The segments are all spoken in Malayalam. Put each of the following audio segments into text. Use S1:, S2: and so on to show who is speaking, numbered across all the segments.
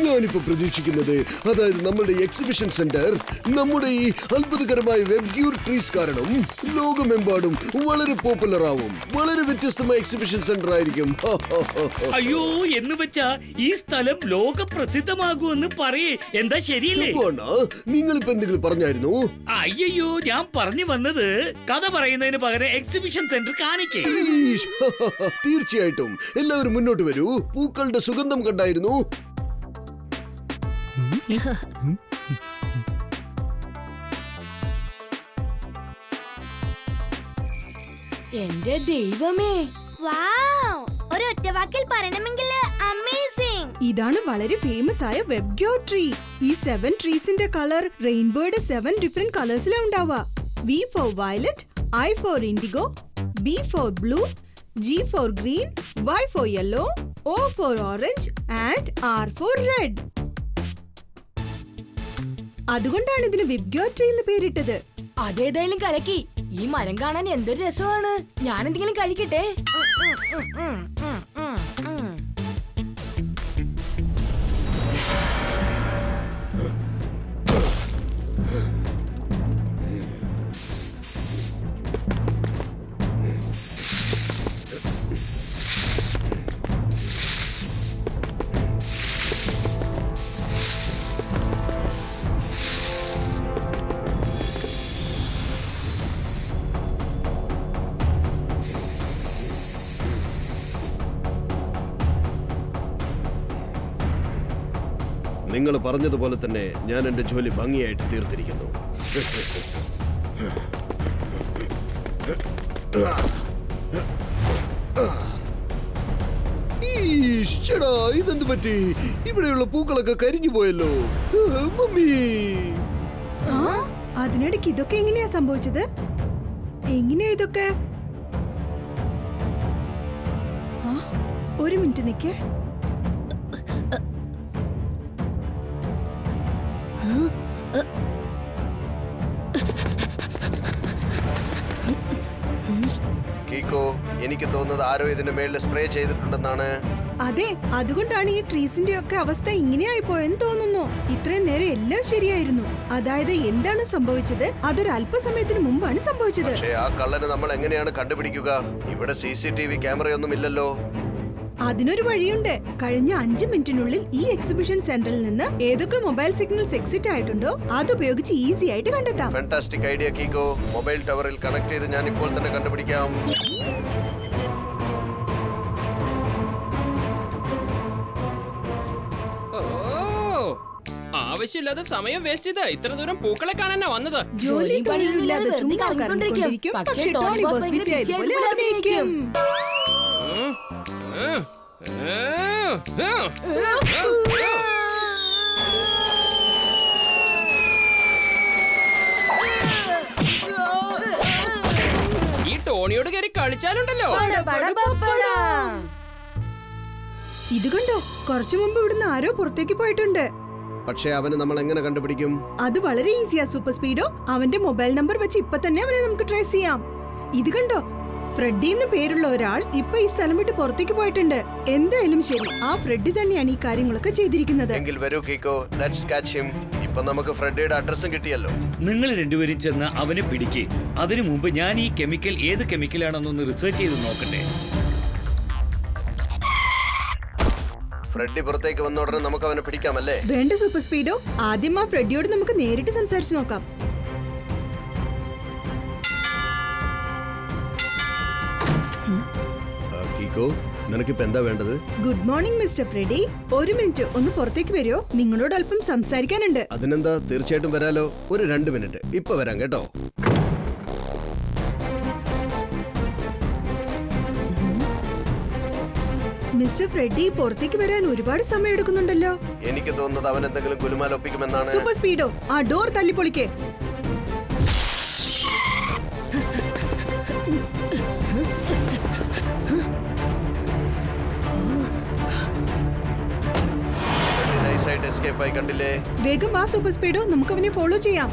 S1: ഞാനിപ്പോ പ്രതീക്ഷിക്കുന്നത്, അതായത് നമ്മുടെ എക്സിബിഷൻ സെന്റർ നമ്മുടെ ഈ അത്ഭുതകരമായ വെബ്ഗ്യൂർ ട്രീസ് കാരണം ലോകമെമ്പാടും വളരെ പോപ്പുലർ ആവും. വളരെ വ്യത്യസ്തമായ എക്സിബിഷൻ സെന്റർ ആയിരിക്കും.
S2: അയ്യോ, എന്ന് വെച്ചാ ഈ സ്ഥലം ലോക പ്രസിദ്ധമാകുമെന്ന് പറയേ. എന്താ ശരിയല്ലേ?
S1: നിങ്ങളിപ്പോ എന്തെങ്കിലും പറഞ്ഞായിരുന്നു?
S2: അയ്യോ, ഞാൻ പറഞ്ഞു വന്നത് കഥ പറയുന്നതിന് പകരം എക്സിബിഷൻ സെന്റർ കാണിക്കേ.
S1: തീർച്ചയായിട്ടും എല്ലാവരും മുന്നോട്ട് വരൂ. പൂക്കളുടെ സുഗന്ധം കണ്ടായിരുന്നു?
S3: എന്റെ ദൈവമേ,
S4: ഒരു ഒറ്റവാക്കിൽ പറയണമെങ്കിൽ അമേസിംഗ്.
S5: ഇതാണ് വളരെ ഫേമസ് ആയ വെബ്ഗ്യൂർ ട്രീ. ഈ 7 ട്രീസിന്റെ കളർ റെയിൻബോയുടെ 7 ഡിഫറെന്റ് കളേഴ്സിലാ ഉണ്ടാവുക. V for violet, I for indigo, B for blue, G for green, Y for yellow, O for orange and R for red. അതുകൊണ്ടാണ് ഇതിന് വെബ്ഗ്യൂർ ട്രീ എന്ന് പേരിട്ടത്.
S3: അതേതായാലും കലക്കി. ഈ മരം കാണാൻ എന്തൊരു രസമാണ്. ഞാൻ എന്തെങ്കിലും കഴിക്കട്ടെ?
S1: നിങ്ങൾ പറഞ്ഞതുപോലെ തന്നെ ഞാൻ എന്റെ ജോലി ഭംഗിയായിട്ട് തീർത്തിരിക്കുന്നു. ഇതെന്ത് പറ്റി? ഇവിടെയുള്ള പൂക്കളൊക്കെ കരിഞ്ഞു പോയല്ലോ. മമ്മി,
S5: അതിനിടയ്ക്ക് ഇതൊക്കെ എങ്ങനെയാ സംഭവിച്ചത്? എങ്ങനെയാ ഇതൊക്കെ? ഒരു മിനിറ്റ് നിക്കേ.
S1: കീക്കോ, എനിക്ക് തോന്നുന്നത് ആരോ ഇതിന്റെ മേളിൽ സ്പ്രേ ചെയ്തിട്ടുണ്ടെന്നാണ്.
S5: അതെ, അതുകൊണ്ടാണ് ഈ ട്രീസിന്റെ ഒക്കെ അവസ്ഥ ഇങ്ങനെയായി പോയെന്ന് തോന്നുന്നു. ഇത്രയും നേരം എല്ലാം ശരിയായിരുന്നു. അതായത് എന്താണ് സംഭവിച്ചത്? അതൊരു അല്പസമയത്തിന് മുമ്പാണ് സംഭവിച്ചത്.
S1: പക്ഷേ ആ കള്ളനെ നമ്മൾ എങ്ങനെയാണ് കണ്ടുപിടിക്കുക? ഇവിടെ CCTV ക്യാമറയൊന്നും ഇല്ലല്ലോ.
S5: അതിനൊരു വഴിയുണ്ട്. കഴിഞ്ഞ 5 മിനിറ്റിനുള്ളിൽ ഈ എക്സിബിഷൻ സെന്ററിൽ നിന്ന് ഏതൊക്കെ മൊബൈൽ സിഗ്നൽസ് എക്സിറ്റ് ആയിട്ടുണ്ടോ അതുപയോഗിച്ച് ഈസി ആയിട്ട് കണ്ടെത്താം.
S1: ഫാന്റാസ്റ്റിക് ഐഡിയ കീക്കോ. മൊബൈൽ ടവറിൽ കണക്ട് ചെയ്ത് ഞാൻ ഇപ്പോൾ തന്നെ കണ്ടുപിടിക്കാം.
S6: ആവശ്യമില്ലാതെ സമയം വേസ്റ്റ് ചെയ്ത് ഇത്ര ദൂരം പൂക്കളെ കാണാനാ വന്നത്.
S5: ജോലി പണിയില്ലാതെ ചുമ്മാ കറങ്ങിക്കൊണ്ടിരിക്കും. പക്ഷേ ടോണി ബോസ് ബിസി ആയതുപോലെ അഭിനയിക്കും.
S6: ഈ ടോണിയോട് കയറി കളിച്ചാലുണ്ടല്ലോ.
S5: ഇത് കണ്ടോ, കുറച്ചു മുമ്പ് ഇവിടുന്ന് ആരോ പുറത്തേക്ക് പോയിട്ടുണ്ട്.
S1: പക്ഷേ അവനെ നമ്മൾ എങ്ങനെ കണ്ടുപിടിക്കും?
S5: അത് വളരെ ഈസിയാ സൂപ്പർ സ്പീഡോ. അവന്റെ മൊബൈൽ നമ്പർ വെച്ച് ഇപ്പൊ തന്നെ അവനെ നമുക്ക് ട്രേസ് ചെയ്യാം. ഇത് കണ്ടോ, ഫ്രെഡി എന്ന് പേരുള്ള ഒരാൾ ഇപ്പൊ ഈ സ്ഥലം വിട്ട് പുറത്തേക്ക് പോയിട്ടുണ്ട്. എന്തായാലും ശരി, ആ ഫ്രെഡി തന്നെയാണ് ഈ കാര്യങ്ങളൊക്കെ ചെയ്തിരിക്കുന്നത്.
S1: എങ്കിൽ വരൂ കീക്കോ, ലെറ്റ്സ് കാച്ച് ഹിം. ഇപ്പൊ നമുക്ക് ഫ്രെഡിയുടെ അഡ്രസ്സും കിട്ടിയല്ലോ.
S2: നിങ്ങൾ രണ്ടുപേരും ചെന്ന് അവനെ പിടിക്കേ. അതിനു മുമ്പ് ഞാൻ ഈ കെമിക്കൽ ഏത് കെമിക്കലാണെന്നൊന്ന് റിസർച്ച് ചെയ്ത് നോക്കട്ടെ.
S1: ഫ്രെഡി പുറത്തേക്ക് വന്ന ഉടനെ നമുക്ക് അവനെ പിടിക്കാമല്ലേ?
S5: വേണ്ട സൂപ്പർ സ്പീഡോ, ആദ്യം ആ ഫ്രെഡിയോട് നമുക്ക് നേരിട്ട് സംസാരിച്ചു നോക്കാം.
S1: കീക്കോ, നിനക്കിപ്പോ എന്താ വേണ്ടത്?
S5: Good morning mister Freddy. ഒരു മിനിറ്റ് ഒന്ന് പുറത്തേക്ക് വരുമോ? നിങ്ങളോട് അല്പം സംസാരിക്കാനുണ്ട്.
S1: അതിനെന്താ, തീർച്ചയായിട്ടും വരാലോ. ഒരു 2 മിനിറ്റ്. ഇപ്പൊ വരാം കേട്ടോ.
S5: മിസ്റ്റർ ഫ്രെഡി, പുറത്തേക്ക് വരാൻ ഒരുപാട് സമയം എടുക്കുന്നുണ്ടല്ലോ.
S1: എനിക്ക് തോന്നുന്നത് അവൻ എന്തെങ്കിലും കുലുമാലൊപ്പിക്കുമെന്നാണ്.
S5: സൂപ്പർ സ്പീഡോ, ആ ഡോർ തല്ലിപ്പൊളിക്കേ.
S1: നൈസായിട്ട് എസ്കേപ്പ് ആയി കണ്ടില്ലേ?
S5: വേഗം വാ സൂപ്പർ സ്പീഡോ, നമുക്ക് അവനെ ഫോളോ ചെയ്യാം.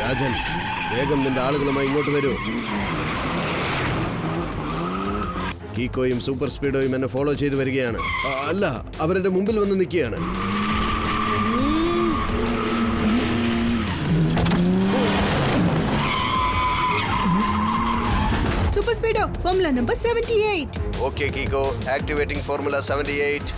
S1: രാജൻ, വേഗം നിന്റെ ആളുകളുമായി ഇങ്ങോട്ട് വരൂ. കീക്കോയും സൂപ്പർ സ്പീഡോയും എന്നെ ഫോളോ ചെയ്ത് വരികയാണ്. അല്ല, അവരുടെ മുമ്പിൽ വന്ന് നിൽക്കുകയാണ്.
S5: Super Speedo formula number 78.
S1: Okay Kiko, activating formula 78.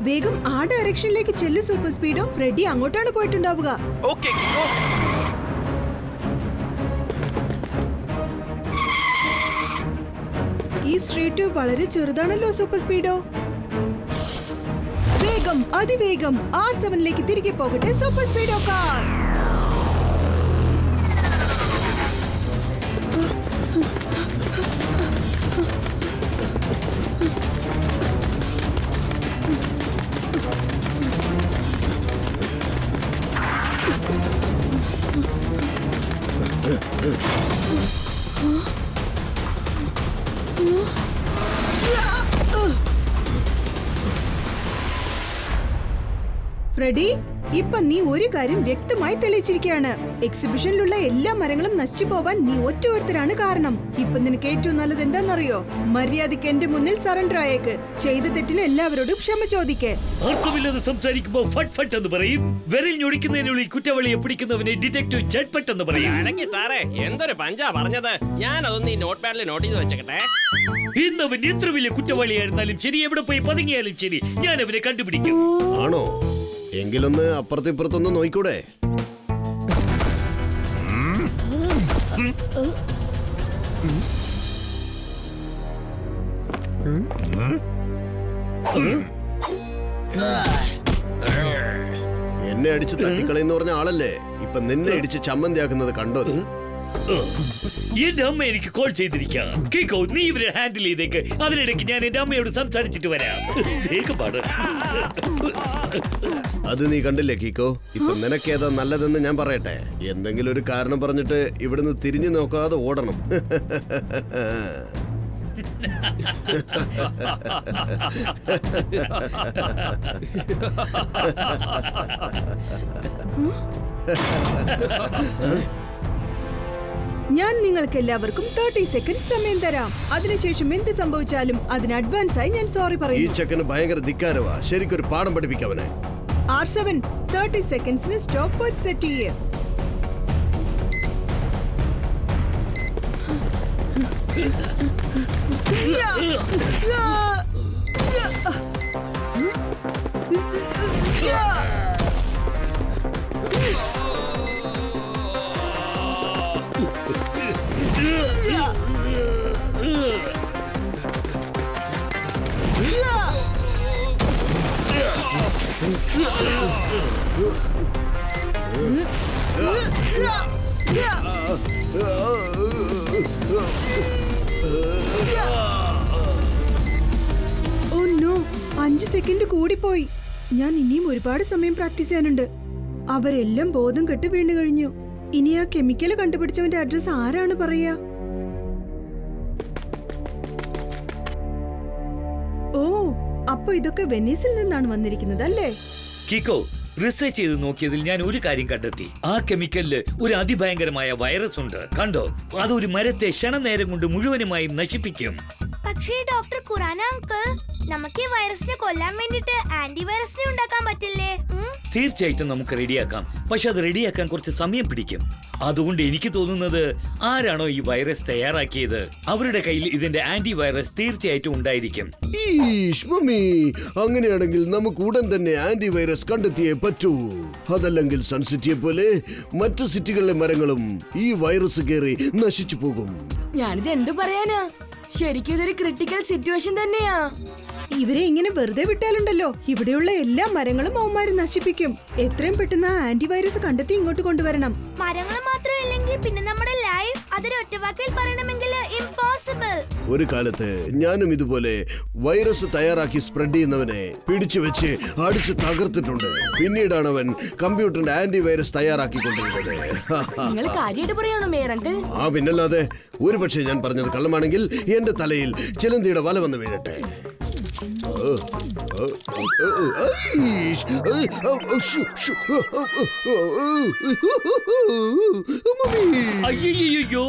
S5: വേഗം ആ ഡയറക്ഷനിലേക്ക് ചെല്ലു സൂപ്പർ സ്പീഡോ. ഫ്രെഡി അങ്ങോട്ടാണ് പോയിട്ടുണ്ടാവുക.
S6: ഓക്കേ കിക്കോ.
S5: ഈ സ്ട്രീറ്റ് വളരെ ചെറുതാണല്ലോ സൂപ്പർ സ്പീഡോ. വേഗം, അതിവേഗം R7ലേക്ക് തിരികെ പോകട്ടെ സൂപ്പർ സ്പീഡോ കാർ. ഫ്രെഡി, ഇപ്പൊ നീ ഒരു കാര്യം വ്യക്തമായി തെളിയിച്ചിരിക്കുകയാണ്. എക്സിബിഷനിലുള്ള എല്ലാ മരങ്ങളും നശിച്ചു പോവാൻ നീ ഒറ്റ കാരണം. ഇപ്പൊ നിനക്ക് ഏറ്റവും നല്ലത് എന്താണെന്നറിയോ? മര്യാദയ്ക്ക് എന്റെ മുന്നിൽ സറണ്ടർ ആയേക്ക്. ചെയ്ത തെറ്റിന് എല്ലാവരോടും ക്ഷമ ചോദിക്കേ.
S2: അർത്ഥമില്ലാതെ സംസാരിക്കുമ്പോ ഫട്ട് ഫട്ട് എന്ന് പറയും. വിരൽ ഞൊടിക്കുന്നതിനുള്ളിൽ കുറ്റവാളിയെ പിടിക്കുന്നവനെ ഡിറ്റക്റ്റീവ് ചട്ട്പട്ട് എന്ന് പറയും.
S6: അനക്കി സാറേ, എന്തൊരു പഞ്ചാ പറഞ്ഞത്. ഞാൻ അതൊന്ന് ഈ നോട്ട് പാഡിൽ നോട്ട് ചെയ്ത് വെച്ചേക്കട്ടെ.
S2: ഇന്നവൻ എത്ര വലിയ കുറ്റവാളിയായിരുന്നാലും ശരി, എവിടെ പോയി പതുങ്ങിയാലും ശരി, ഞാൻ അവനെ കണ്ടുപിടിക്കും.
S1: ആണോ? എങ്കിലൊന്ന് അപ്പുറത്തിപ്പുറത്തൊന്ന് നോയിക്കൂടെ? എന്നെ അടിച്ച് തട്ടിക്കളയെന്ന് പറഞ്ഞ ആളല്ലേ ഇപ്പൊ നിന്നെ ഇടിച്ച് ചമ്മന്തിയാക്കുന്നത് കണ്ടോ?
S2: എന്റെ അമ്മ എനിക്ക് കോൾ ചെയ്തിരിക്കാം. കീക്കോ, നീ ഇവരെ ഹാൻഡിൽ ചെയ്തേക്ക്. അതിനിടയ്ക്ക് ഞാൻ എന്റെ അമ്മയോട് സംസാരിച്ചിട്ട് വരാം. വേഗമാണ്.
S1: അത് നീ കണ്ടില്ലേ കീക്കോ? ഇപ്പൊ നിനക്കേതാ നല്ലതെന്ന് ഞാൻ പറയട്ടെ. എന്തെങ്കിലും ഒരു കാരണം പറഞ്ഞിട്ട് ഇവിടുന്ന് തിരിഞ്ഞു നോക്കാതെ ഓടണം.
S5: ഞാൻ നിങ്ങൾക്ക് എല്ലാവർക്കും 30 സെക്കൻഡ് സമയം തരാം. അതിനുശേഷം എന്ത് സംഭവിച്ചാലും അതിന് അഡ്വാൻസ് ആയി ഞാൻ സോറി
S1: ഈ
S5: പറയുന്നു.
S1: ചെക്കന് ഭയങ്കര ധിക്കാരവാ. ശരിക്കൊരു പാഠം പഠിപ്പിക്കവനെ.
S5: R7 30 സെക്കൻഡ്സിന് സ്റ്റോപ്പ് വാച്ച് സെറ്റ് ചെയ്യേ. ഓ നോ, 5 സെക്കൻഡ് കൂടിപ്പോയി. ഞാൻ ഇനിയും ഒരുപാട് സമയം പ്രാക്ടീസ് ചെയ്യാനുണ്ട്. അവരെല്ലാം ബോധം കെട്ട് വീണു കഴിഞ്ഞു. ഇനി ആ കെമിക്കൽ കണ്ടുപിടിച്ചവന്റെ അഡ്രസ് ആരാണ് പറയാ? ഓ, അപ്പൊ ഇതൊക്കെ വെനീസിൽ നിന്നാണ് വന്നിരിക്കുന്നത് അല്ലേ?
S2: കീക്കോ, റിസർച്ച് ചെയ്ത് നോക്കിയതിൽ ഞാൻ ഒരു കാര്യം കണ്ടെത്തി. ആ കെമിക്കലില് ഒരു അതിഭയങ്കരമായ വൈറസ് ഉണ്ട്. കണ്ടോ? അതൊരു മരത്തെ ക്ഷണനേരം കൊണ്ട് മുഴുവനുമായും നശിപ്പിക്കും.
S4: പക്ഷേ ഡോക്ടർ ഖുറാന അങ്കിൾ, നമുക്ക് ഈ വൈറസിനെ കൊല്ലാൻ വേണ്ടിട്ട് ആന്റിവൈറസിനെ ഉണ്ടാക്കാൻ പറ്റില്ലേ?
S2: തീർച്ചയായിട്ടും നമുക്ക് റെഡിയാക്കാം. പക്ഷെ അത് റെഡിയാക്കാൻ കുറച്ച് സമയം പിടിക്കും. അതുകൊണ്ട് എനിക്ക് തോന്നുന്നത് ആരാണോ ഈ വൈറസ് തയ്യാറാക്കിയത് അവരുടെ കയ്യിൽ ഇതിന്റെ ആന്റിവൈറസ് തീർച്ചയായിട്ടും ഉണ്ടായിരിക്കും.
S1: ഈഷ് മമ്മി, അങ്ങനെയാണെങ്കിൽ നമുക്ക് ഉടൻ തന്നെ ആന്റിവൈറസ് കണ്ടെത്തിയേ പറ്റൂ. അതല്ലെങ്കിൽ സൺ സിറ്റിയെ പോലെ മറ്റു സിറ്റികളിലെ മരങ്ങളും ഈ വൈറസ് കയറി നശിച്ചു പോകും.
S3: ഞാനിത് എന്തു പറയാനാ? ശരിക്കും ഇതൊരു ക്രിട്ടിക്കൽ സിറ്റുവേഷൻ തന്നെയാ.
S5: ഇവരെ ഇങ്ങനെ വെറുതെ വിട്ടാലുണ്ടല്ലോ, ഇവിടെയുള്ള എല്ലാ മരങ്ങളും അവന്മാര് നശിപ്പിക്കും. എത്രയും പെട്ടെന്ന് ആ ആന്റിവൈറസ് കണ്ടെത്തി ഇങ്ങോട്ട് കൊണ്ടുവരണം.
S4: മരങ്ങൾ മാത്രം ഇല്ലെങ്കിൽ പിന്നെ നമ്മുടെ ലൈഫ് അതൊരു ഒറ്റവാക്കിൽ പറയണമെങ്കിൽ ഇംപോസിബിൾ.
S1: ഒരു കാലത്ത് ഞാനും ഇതുപോലെ വൈറസ് തയ്യാറാക്കി സ്പ്രെഡ് ചെയ്യുന്നവനെ പിടിച്ചു വെച്ച് അടിച്ച് തകർത്തിട്ടുണ്ട്. പിന്നീടാണ് അവൻ കമ്പ്യൂട്ടറിന്റെ ആന്റി വൈറസ് തയ്യാറാക്കിക്കൊണ്ടിരുന്നത്.
S3: നിങ്ങൾ കാര്യമായിട്ട് പറയാണോ മേയർ അങ്കിൾ?
S1: ആ പിന്നല്ലാതെ, ഒരു പക്ഷേ ഞാൻ പറഞ്ഞത് കള്ളമാണെങ്കിൽ എന്റെ തലയിൽ ചിലന്തിയുടെ വല വന്ന് വീഴട്ടെ.
S2: അയ്യോ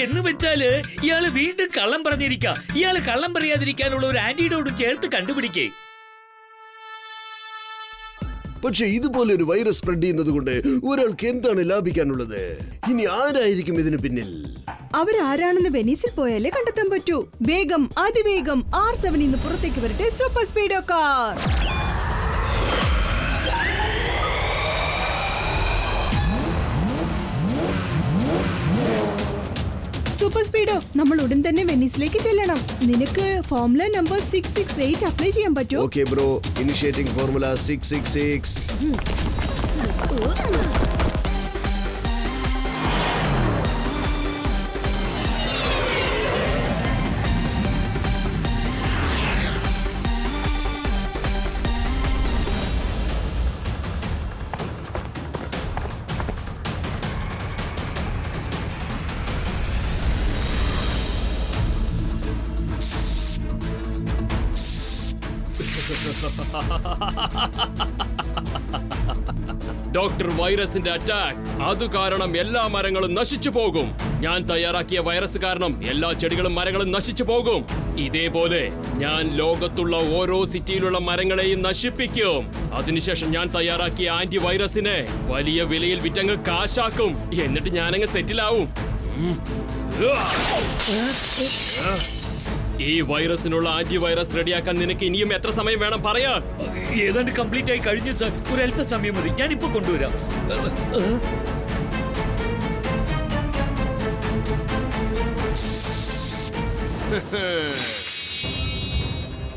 S2: എന്ന് വെച്ചാല് ഇയാള് വീണ്ടും കള്ളം പറഞ്ഞിരിക്ക. ഇയാള് കള്ളം പറയാതിരിക്കാനുള്ള ഒരു ആന്റിഡോട്ടും ചേർത്ത് കണ്ടുപിടിക്കേ.
S1: പക്ഷെ ഇതുപോലെ ഒരു വൈറസ് സ്പ്രെഡ് ചെയ്യുന്നത് കൊണ്ട് ഒരാൾക്ക് എന്താണ് ലാഭിക്കാനുള്ളത്? ഇനി ആരായിരിക്കും ഇതിന് പിന്നിൽ?
S5: അവരാരാണെന്ന് വെനീസിൽ പോയാലേ കണ്ടെത്താൻ പറ്റൂ. വേഗം, അതിവേഗം R7 നിന്ന് പുറത്തേക്ക് വരട്ടെ സൂപ്പർ സ്പീഡോ കാർ. സൂപ്പർ സ്പീഡോ, നമ്മൾ ഉടൻ തന്നെ വെനീസിലേക്ക് ചെല്ലണം. നിനക്ക് ഫോർമുല നമ്പർ 668 അപ്ലൈ ചെയ്യാൻ പറ്റുമോ?
S1: Okay bro, initiating formula 666.
S6: Doctor വൈറസിന്റെ അറ്റാക്ക് അത് കാരണം എല്ലാ മരങ്ങളും നശിച്ചു പോകും. ഞാൻ തയ്യാറാക്കിയ വൈറസ് കാരണം എല്ലാ ചെടികളും മരങ്ങളും നശിച്ചു പോകും. ഇതേപോലെ ഞാൻ ലോകത്തുള്ള ഓരോ സിറ്റിയിലുള്ള മരങ്ങളെയും നശിപ്പിക്കും. അതിനുശേഷം ഞാൻ തയ്യാറാക്കിയ ആന്റി വൈറസിനെ വലിയ വിലയിൽ വിറ്റങ്ങ് കാശാക്കും. എന്നിട്ട് ഞാനങ്ങ് സെറ്റിലാവും. ഈ വൈറസിനുള്ള ആന്റി വൈറസ് റെഡിയാക്കാൻ നിനക്ക് ഇനിയും എത്ര സമയം വേണം പറയാ?
S2: ഏതാണ്ട് കംപ്ലീറ്റ് ആയി കഴിഞ്ഞു സാർ. ഒരു അല്പ സമയം മതി, ഞാനിപ്പോ കൊണ്ടുവരാം.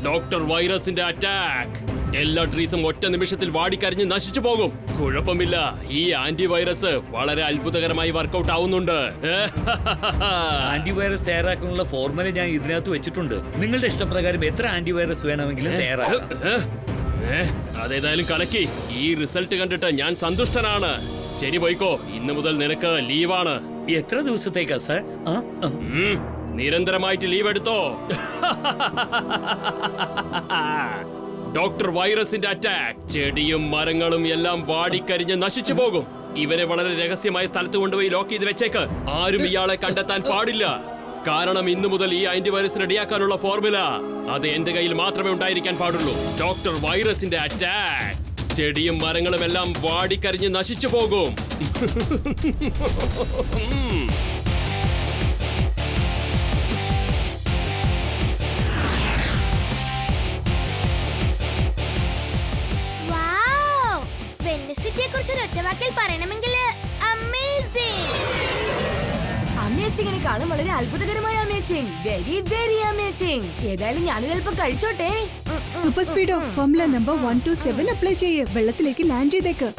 S6: ഡോക്ടർ വൈറസിന്റെ അറ്റാക്ക്. എല്ലാ ട്രീസും ഒറ്റ നിമിഷത്തിൽ വാടിക്കരിഞ്ഞ് നശിച്ചു പോകും. കുഴപ്പമില്ല, ഈ ആന്റി വൈറസ് വളരെ അത്ഭുതകരമായി വർക്കൗട്ട് ആവുന്നുണ്ട്.
S2: ആന്റിവൈറസ് തയ്യാറാക്കാനുള്ള ഫോർമുല ഞാൻ ഇതിനകത്ത് വെച്ചിട്ടുണ്ട്. നിങ്ങളുടെ ഇഷ്ടപ്രകാരം എത്ര ആന്റിവൈറസ് വേണമെങ്കിലും തയ്യാറാക്കാം.
S6: അതേതായാലും കലക്കി. ഈ റിസൾട്ട് കണ്ടിട്ട് ഞാൻ സന്തുഷ്ടനാണ്. ശരി പോയിക്കോ, ഇന്നു മുതൽ നിനക്ക് ലീവാണ്.
S2: എത്ര ദിവസത്തേക്കാ സാർ?
S6: നിരന്തരമായിട്ട് ലീവ് എടുത്തോ. ഡോക്ടർ വൈറസിന്റെ അറ്റാക്ക്. ചെടിയും മരങ്ങളും എല്ലാം വാടിക്കരിഞ്ഞ് നശിച്ചു പോകും. ഇവനെ വളരെ രഹസ്യമായ സ്ഥലത്ത് കൊണ്ടുപോയി ലോക്ക് ചെയ്ത് വെച്ചേക്ക്. ആരും ഇയാളെ കണ്ടെത്താൻ പാടില്ല. കാരണം ഇന്നു മുതൽ ഈ ആന്റിവൈറസ് റെഡിയാക്കാനുള്ള ഫോർമുല അത് എന്റെ കയ്യിൽ മാത്രമേ ഉണ്ടായിരിക്കാൻ പാടുള്ളൂ. ഡോക്ടർ വൈറസിന്റെ അറ്റാക്ക്. ചെടിയും മരങ്ങളും എല്ലാം വാടിക്കരിഞ്ഞ് നശിച്ചു പോകും.
S4: വെനീസിനെ കുറിച്ച് ഒറ്റവാക്കിൽ പറയണമെങ്കിൽ
S3: അമേസിംഗിനെക്കാളും വളരെ അത്ഭുതകരമായ അമേസിംഗ്. Very very amazing. ഏതായാലും ഞാനൊരൽപ്പം കഴിച്ചോട്ടെ.
S5: Super Speedo, formula number 127 apply ചെയ്യ്. വെള്ളത്തിലേക്ക് ലാൻഡ് ചെയ്തേക്ക്.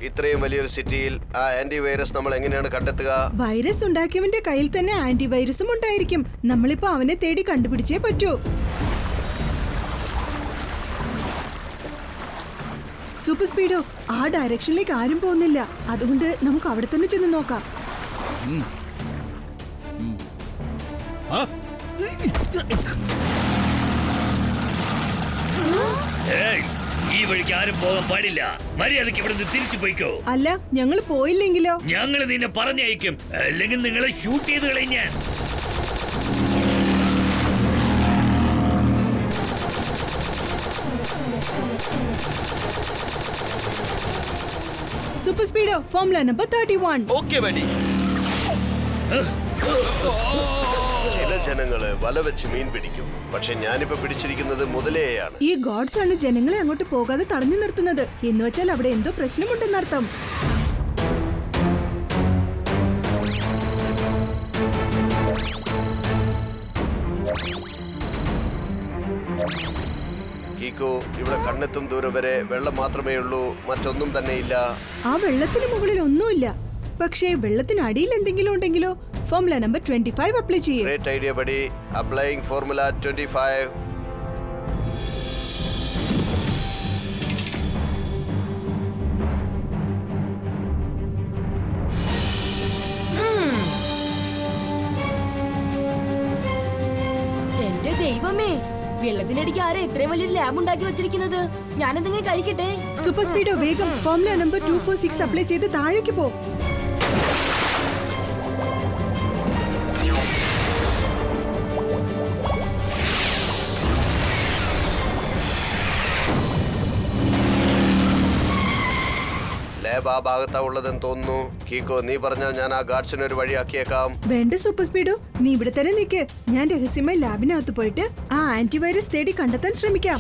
S1: ഇത്രയും വലിയൊരു സിറ്റിയിൽ ആ ആന്റി വൈറസ് നമ്മൾ എങ്ങനെയാണ് കണ്ടെത്തുക?
S5: വൈറസ് ഉണ്ടാക്കിയവന്റെ കയ്യിൽ തന്നെ ആന്റി വൈറസും ഉണ്ടായിരിക്കും. നമ്മളിപ്പോ അവനെ തേടി കണ്ടുപിടിച്ചേ പറ്റൂ. സൂപ്പർ സ്പീഡോ, ആ ഡയറക്ഷനിലേക്ക് ആരും പോകുന്നില്ല. അതുകൊണ്ട് നമുക്ക് അവിടെ തന്നെ ചെന്ന് നോക്കാം.
S2: ഈ വഴിക്ക് ആരും പോകാൻ പാടില്ല. മര്യാദക്ക് ഇവിടുന്ന് തിരിച്ചു പോയിക്കോ.
S5: അല്ല, ഞങ്ങൾ പോയില്ലെങ്കിലോ?
S2: ഞങ്ങൾ നിന്നെ പറഞ്ഞയക്കും, അല്ലെങ്കിൽ നിങ്ങളെ ഷൂട്ട് ചെയ്ത് കളയും ഞാൻ.
S5: Super Speedo, formula number 31.
S7: Okay വേണ്ടി.
S1: ചില ജനങ്ങള് വല വെച്ച് മീൻ പിടിക്കും. പക്ഷെ ഞാനിപ്പോ പിടിച്ചിരിക്കുന്നത് മുതലയെയാണ്.
S5: ഈ ഗോഡ്സ് ആണ് ജനങ്ങളെ അങ്ങോട്ട് പോകാതെ തടഞ്ഞു നിർത്തുന്നത്. എന്ന് വെച്ചാൽ അവിടെ എന്തോ പ്രശ്നമുണ്ടെന്നർത്ഥം.
S1: കീക്കോ, ഇവിടെ കണ്ണെത്തും ദൂരം വരെ വെള്ളം മാത്രമേ ഉള്ളൂ, മറ്റൊന്നും തന്നെ ഇല്ല.
S5: ആ വെള്ളത്തിന് മുകളിൽ ഒന്നുമില്ല. പക്ഷേ വെള്ളത്തിനടിയിൽ എന്തെങ്കിലും ഉണ്ടെങ്കിലോ? ഫോർമുല നമ്പർ 25 അപ്ലൈ ചെയ്യേ.
S1: Great idea buddy. Applying formula 25.
S3: എന്റെ ദൈവമേ, വെള്ളത്തിനടിക്ക് ആരാ ഇത്രയും വലിയൊരു ലാബ് ഉണ്ടാക്കി വെച്ചിരിക്കുന്നത്? ഞാനെന്തെങ്കിലും കഴിക്കട്ടെ?
S5: സൂപ്പർ സ്പീഡോ, വേഗം ഫോർമുല നമ്പർ 246 അപ്ലൈ ചെയ്ത് താഴേക്ക് പോ.
S1: ലാബ് ആ ഭാഗത്താ ഉള്ളതെന്ന് തോന്നുന്നു. കീക്കോ, നീ പറഞ്ഞാൽ ഞാൻ ആ ഗാർഡ്സിന് ഒരു വഴിയാക്കിയേക്കാം.
S5: വേണ്ട സൂപ്പർ സ്പീഡോ, നീ ഇവിടെ തന്നെ നിൽക്ക്. ഞാൻ രഹസ്യമായി ലാബിനകത്ത് പോയിട്ട് ആ ആന്റിവൈറസ് തേടി കണ്ടെത്താൻ ശ്രമിക്കാം.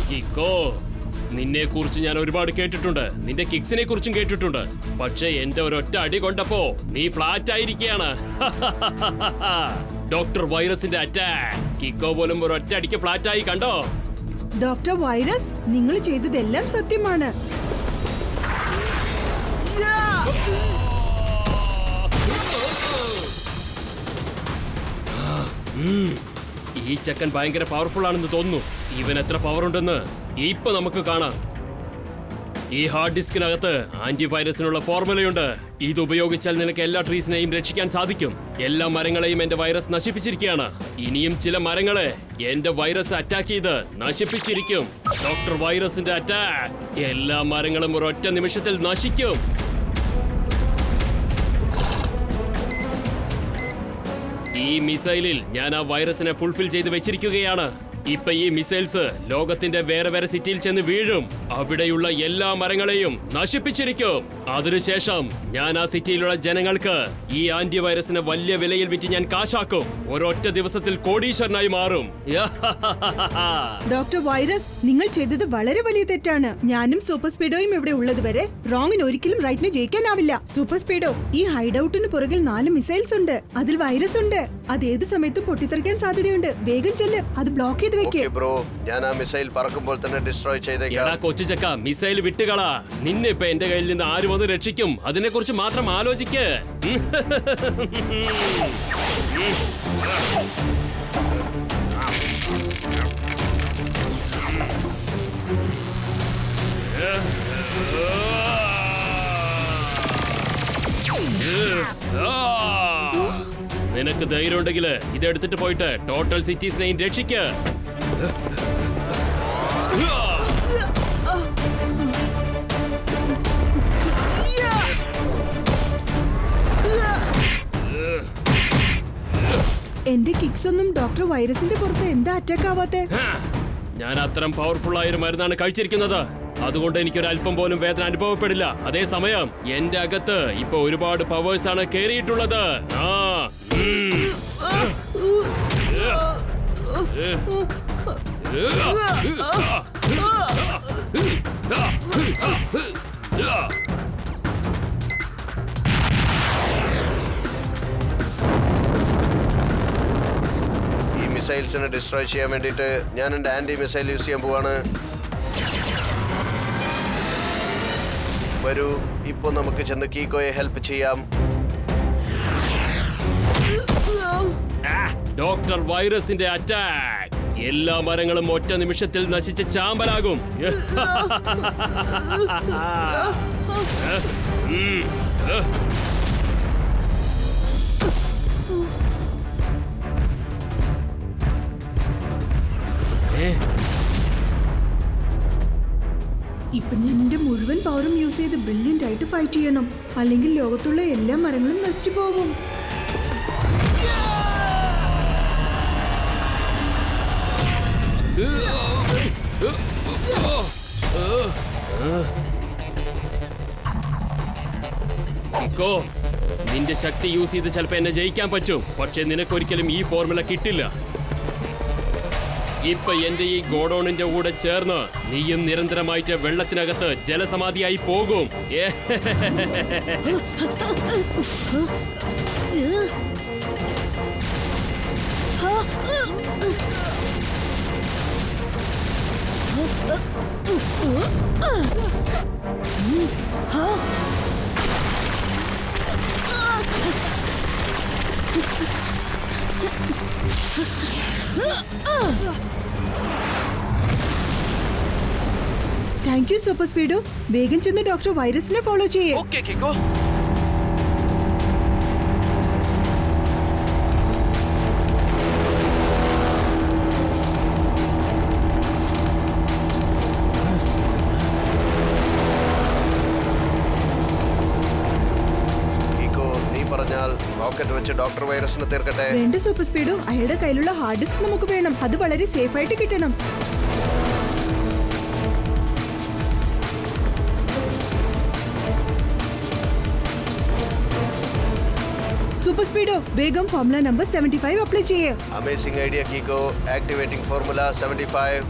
S6: കിക്കോ, നിന്നെ കുറിച്ച് ഞാൻ ഒരുപാട് കേട്ടിട്ടുണ്ട്, നിന്റെ കിക്സിനെ കുറിച്ചും കേട്ടിട്ടുണ്ട്. പക്ഷേ എന്റെ ഒരൊറ്റ അടി കൊണ്ടപ്പോ നീ ഫ്ലാറ്റ് ആയിരിക്കുകയാണ്. ഡോക്ടർ വൈറസിന്റെ അറ്റാക്ക്. കിക്കോ പോലും ഒരൊറ്റ അടിക്ക് ഫ്ലാറ്റ് ആയി, കണ്ടോ?
S5: ഡോക്ടർ വൈറസ്, നിങ്ങൾ ചെയ്തതെല്ലാം സത്യമാണ്.
S6: ഈ ചെക്കൻ ഭയങ്കര പവർഫുൾ ആണെന്ന് തോന്നുന്നു. ഇവൻ എത്ര പവർ ഉണ്ടെന്ന് ഇപ്പൊ നമുക്ക് കാണാം. ഈ ഹാർഡ് ഡിസ്കിനകത്ത് ആന്റിവൈറസിനുള്ള ഫോർമുലയുണ്ട്. ഇത് ഉപയോഗിച്ചാൽ നിനക്ക് എല്ലാ ട്രീസിനെയും രക്ഷിക്കാൻ സാധിക്കും. എല്ലാ മരങ്ങളെയും എന്റെ വൈറസ് നശിപ്പിച്ചിരിക്കുകയാണ്. ഇനിയും ചില മരങ്ങളെ എന്റെ വൈറസ് അറ്റാക്ക് ചെയ്ത് നശിപ്പിച്ചിരിക്കും. ഡോക്ടർ വൈറസിന്റെ അറ്റാക്ക്. എല്ലാ മരങ്ങളും ഒരൊറ്റ നിമിഷത്തിൽ നശിക്കും. ഈ മിസൈലിൽ ഞാൻ ആ വൈറസിനെ ഫുൾഫിൽ ചെയ്ത് വെച്ചിരിക്കുകയാണ്. ഇപ്പൊ ഈ മിസൈൽസ് ലോകത്തിന്റെ വേറെ വേറെ സിറ്റിയിൽ ചെന്ന് വീഴും. അവിടെയുള്ള എല്ലാ മരങ്ങളെയും നശിപ്പിച്ചിരിക്കും. അതിനുശേഷം ഞാൻ ആ സിറ്റിയിലുള്ള ജനങ്ങൾക്ക് ഈ ആന്റിവൈറസിനെ വലിയ വിലയിൽ വിറ്റ് ഞാൻ കാശാക്കും. ഒരൊറ്റ ദിവസത്തിൽ കോടീശ്വരനായി മാറും.
S5: ഡോക്ടർ വൈറസ്, നിങ്ങൾ ചെയ്തത് വളരെ വലിയ തെറ്റാണ്. ഞാനും സൂപ്പർ സ്പീഡോയും ഇവിടെ ഉള്ളത് വരെ റോങ്ങിന് ഒരിക്കലും റൈറ്റിന് ജയിക്കാനാവില്ല. സൂപ്പർ സ്പീഡോ, ഈ ഹൈഡ് ഔട്ടിന് പുറകിൽ 4 മിസൈൽസ് ഉണ്ട്. അതിൽ വൈറസ് ഉണ്ട്. അത് ഏത് സമയത്തും പൊട്ടിത്തെറിക്കാൻ സാധ്യതയുണ്ട്. വേഗം ചെല്ല്, അത് ബ്ലോക്ക് ചെയ്ത് വെക്ക്.
S1: ബ്രോ, ഞാൻ ആ മിസൈൽ പറക്കുമ്പോൾ തന്നെ ഡിസ്ട്രോയ് ചെയ്തേക്കാം.
S6: കൊച്ചുചക്ക, മിസൈൽ വിട്ടുകളാ. നിന്നെ ഇപ്പൊ എന്റെ കയ്യിൽ നിന്ന് ആര് വന്ന് രക്ഷിക്കും? അതിനെ കുറിച്ച് മാത്രം ആലോചിക്ക്. നിനക്ക് ധൈര്യം ഉണ്ടെങ്കിൽ ഇതെടുത്തിട്ട് പോയിട്ട് ടോട്ടൽ സിറ്റീസിനെയും രക്ഷിക്ക്.
S5: എന്റെ കിക്സ് ഒന്നും ഡോക്ടർ വൈറസിന്റെ പുറത്ത് എന്താ അറ്റാക്ക് ആവാത്തെ?
S6: ഞാൻ അത്തരം പവർഫുൾ ആയ ഒരു മരുന്നാണ് കഴിച്ചിരിക്കുന്നത്. അതുകൊണ്ട് എനിക്കൊരു അല്പം പോലും വേദന അനുഭവപ്പെടില്ല. അതേസമയം എന്റെ അകത്ത് ഇപ്പൊ ഒരുപാട് പവേഴ്സ് ആണ് കേറിയിട്ടുള്ളത്.
S1: ഈ മിസൈൽസിനെ ഡിസ്ട്രോയ് ചെയ്യാൻ വേണ്ടിയിട്ട് ഞാൻ എന്റെ ആന്റി മിസൈൽ യൂസ് ചെയ്യാൻ പോവാണ്. വരൂ, ഇപ്പൊ നമുക്ക് ചെന്ന് കീക്കോയെ ഹെൽപ്പ് ചെയ്യാം.
S6: ഡോക്ടർ വൈറസിന്റെ അറ്റാക്ക്. എല്ലാ മരങ്ങളും ഒറ്റ നിമിഷത്തിൽ നശിച്ച് ചാമ്പലാകും.
S5: ഇപ്പൊ ഞാൻ എന്റെ മുഴുവൻ പവറും യൂസ് ചെയ്ത് ബ്രില്യന്റ് ആയിട്ട് ഫൈറ്റ് ചെയ്യണം. അല്ലെങ്കിൽ ലോകത്തുള്ള എല്ലാ മരങ്ങളും നശിച്ചു പോകും.
S6: കിക്കോ, നിന്റെ ശക്തി യൂസ് ചെയ്ത് ചിലപ്പോ എന്നെ ജയിക്കാൻ പറ്റും, പക്ഷെ നിനക്കൊരിക്കലും ഈ ഫോർമുല കിട്ടില്ല. ഇപ്പൊ എന്റെ ഈ ഗോഡൌണിന്റെ കൂടെ ചേർന്ന് നീയും നിരന്തരമായിട്ട് വെള്ളത്തിനകത്ത് ജലസമാധിയായി പോകും.
S5: Thank you super Speedo. വേഗം ചെന്ന് ഡോക്ടർ വൈറസിനെ ഫോളോ ചെയ്യേ.
S6: Okay Kiko.
S1: നീ പറഞ്ഞാൽ റോക്കറ്റ് വെച്ച് ഡോക്ടർ വൈറസിനെ തീർക്കട്ടെ.
S5: വേണ്ട സൂപ്പർ സ്പീഡോ, അയാളുടെ കയ്യിലുള്ള ഹാർഡ് ഡിസ്ക് നമുക്ക് വേണം. അത് വളരെ സേഫ് ആയിട്ട് കിട്ടണം. സൂപ്പർ സ്പീഡോ, വേഗം ഫോർമുല നമ്പർ 75 അപ്ലൈ ചെയ്യേ.
S1: Amazing idea Kiko. Activating formula 75.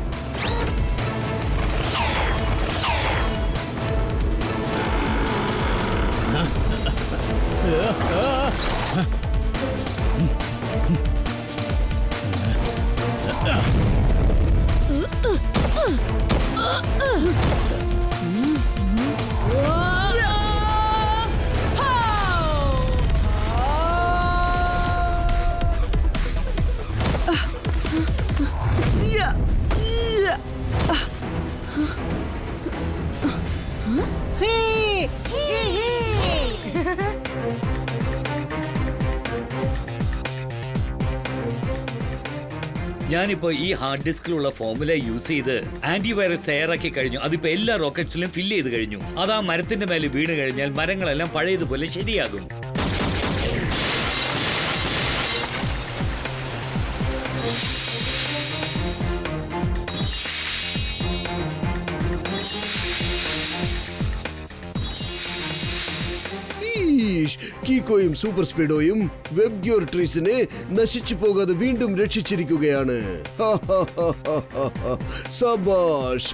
S2: ഞാനിപ്പോ ഈ ഹാർഡ് ഡിസ്കിലുള്ള ഫോർമുല യൂസ് ചെയ്ത് ആന്റിവൈറസ് തയ്യാറാക്കി കഴിഞ്ഞു. അതിപ്പോ എല്ലാ റോക്കറ്റ്സിലും ഫില്ല് ചെയ്ത് കഴിഞ്ഞു. അത് ആ മരത്തിന്റെ മേലെ വീണ് കഴിഞ്ഞാൽ മരങ്ങളെല്ലാം പഴയതുപോലെ ശരിയാകും.
S1: കീക്കോയും സൂപ്പർ സ്പീഡോയും വെബ് ഗ്യൂർ ട്രീസിനെ നശിച്ചു പോകാതെ വീണ്ടും രക്ഷിച്ചിരിക്കുകയാണ്. സബാഷ്.